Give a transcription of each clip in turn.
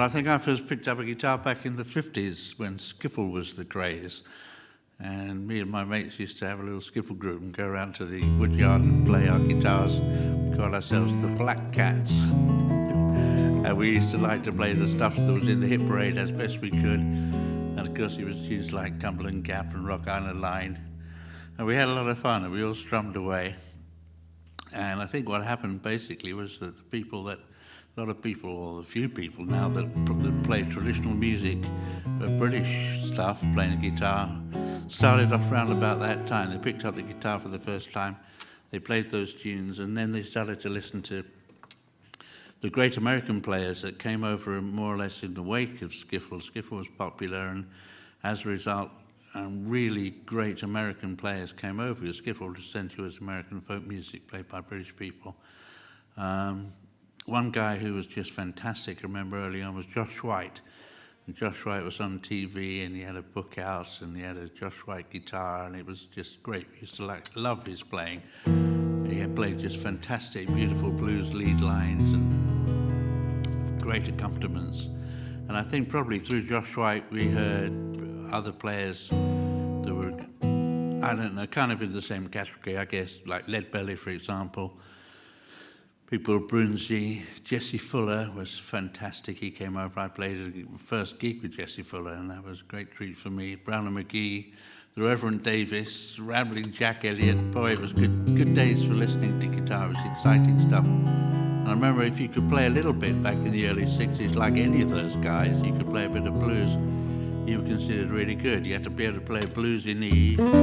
I think I first picked up a guitar back in the 50s when skiffle was the craze. And me and my mates used to have a little skiffle group and go around to the woodyard and play our guitars. We called ourselves the Black Cats. And we used to like to play the stuff that was in the hit parade as best we could. And of course it was tunes like Cumberland Gap and Rock Island Line. And we had a lot of fun and we all strummed away. And I think what happened basically was that a lot of people, or a few people now that play traditional music, British stuff, playing the guitar, started off around about that time. They picked up the guitar for the first time, they played those tunes, and then they started to listen to the great American players that came over more or less in the wake of skiffle. Skiffle was popular, and as a result, really great American players came over, because skiffle was essentially was American folk music played by British people. One guy who was just fantastic, I remember early on, was Josh White. And Josh White was on TV, and he had a book out, and he had a Josh White guitar, and it was just great. We used to love his playing. He had played just fantastic, beautiful blues lead lines and great accompaniments. And I think probably through Josh White we heard other players that were, I don't know, kind of in the same category, I guess, like Leadbelly, for example. People, Brunsey, Jesse Fuller was fantastic. He came over. I played a first gig with Jesse Fuller, and that was a great treat for me. Brown and McGee, the Reverend Davis, Rambling Jack Elliott. Boy, it was good days for listening to guitar. It was exciting stuff. And I remember if you could play a little bit back in the early 60s, like any of those guys, you could play a bit of blues, you were considered really good. You had to be able to play blues in E and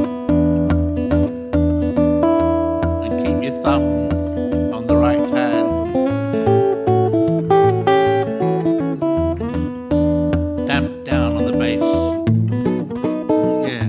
keep your thumb on the right hand. Damp down on the bass. Yeah.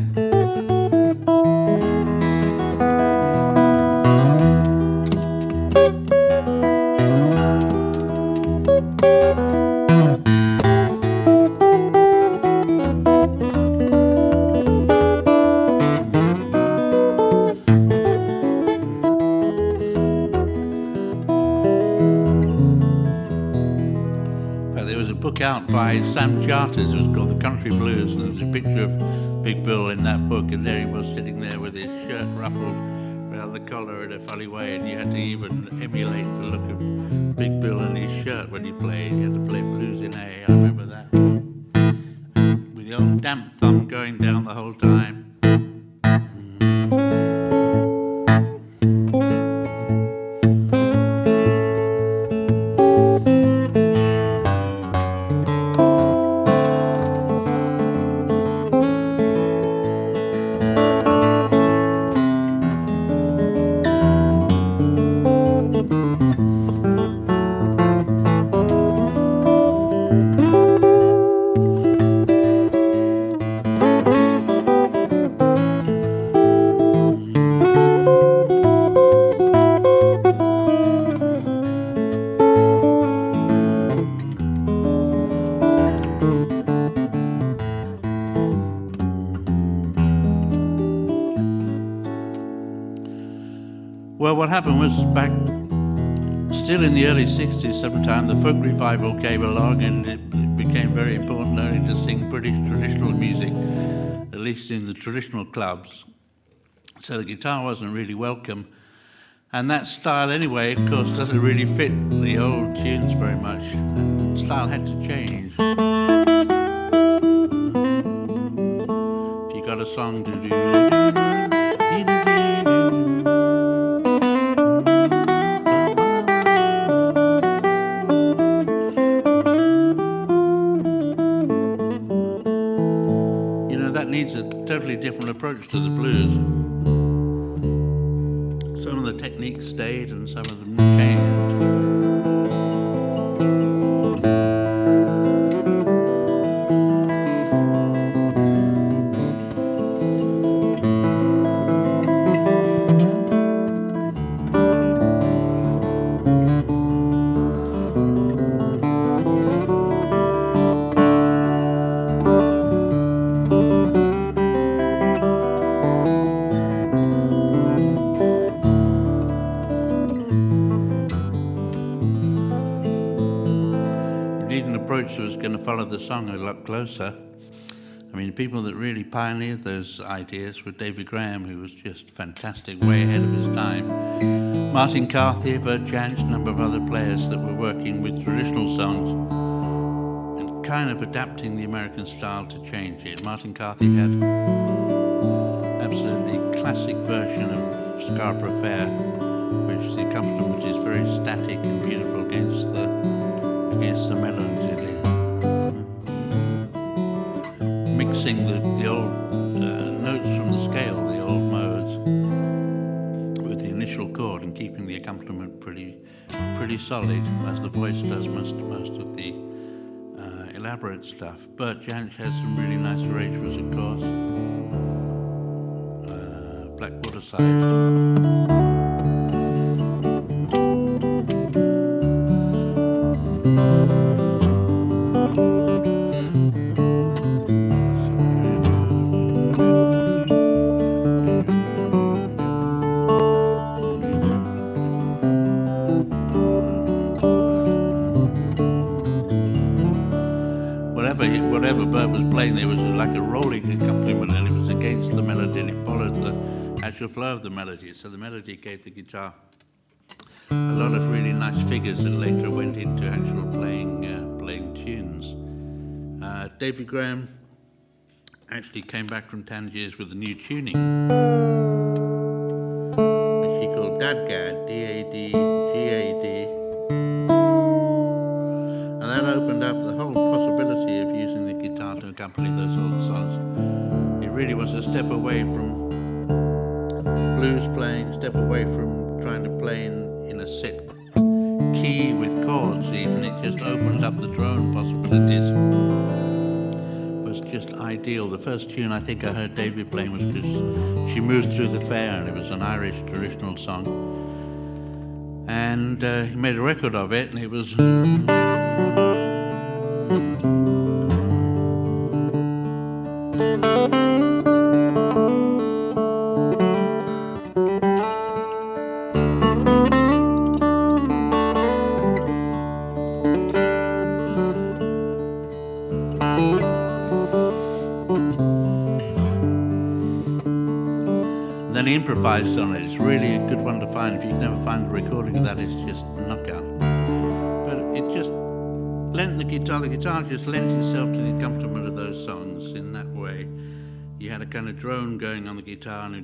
Out by Sam Charters. It was called The Country Blues, and there's a picture of Big Bill in that book, and there he was sitting there with his shirt ruffled around the collar in a funny way, and you had to even emulate the look of Big Bill in his shirt when he played. You had to play blues in A, I remember that. With the old damp thumb going down the whole time. Well, what happened was back still in the early 60s sometime, the folk revival came along, and it became very important only to sing British traditional music, at least in the traditional clubs. So the guitar wasn't really welcome. And that style anyway, of course, doesn't really fit the old tunes very much. The style had to change. If you got a song to do, needs a totally different approach to the blues. Some of the techniques stayed and some of them changed. approach was going to follow the song a lot closer. I mean, people that really pioneered those ideas were David Graham, who was just fantastic, way ahead of his time. Martin Carthy, Bert Jansch, a number of other players that were working with traditional songs and kind of adapting the American style to change it. Martin Carthy had absolutely classic version of Scarborough Fair, which the accompaniment is very static and beautiful against the melody. Mixing the old notes from the scale, the old modes, with the initial chord and keeping the accompaniment pretty solid, as the voice does most of the elaborate stuff. Bert Jansch has some really nice arrangements, of course. Blackwater Side. Whatever Bert was playing, there was like a rolling accompaniment, and it was against the melody, and it followed the actual flow of the melody. So the melody gave the guitar a lot of really nice figures that later went into actual playing tunes. David Graham actually came back from Tangiers with a new tuning, which he called Dadgad, D-A-D-G-A-D. And that opened up the whole possibility of using the guitar to accompany those old songs. It really was a step away from blues playing, step away from trying to play in a set key with chords even. It just opened up the drone possibilities. It was just ideal. The first tune I think I heard David playing was because She Moved Through the Fair, and it was an Irish traditional song. And he made a record of it, and it was... Then he improvised on it. It's really a good one to find. If you can never find a recording of that, it's just a knockout. But it just lent the guitar just lent itself to the accompaniment of those songs in that way. You had a kind of drone going on the guitar and a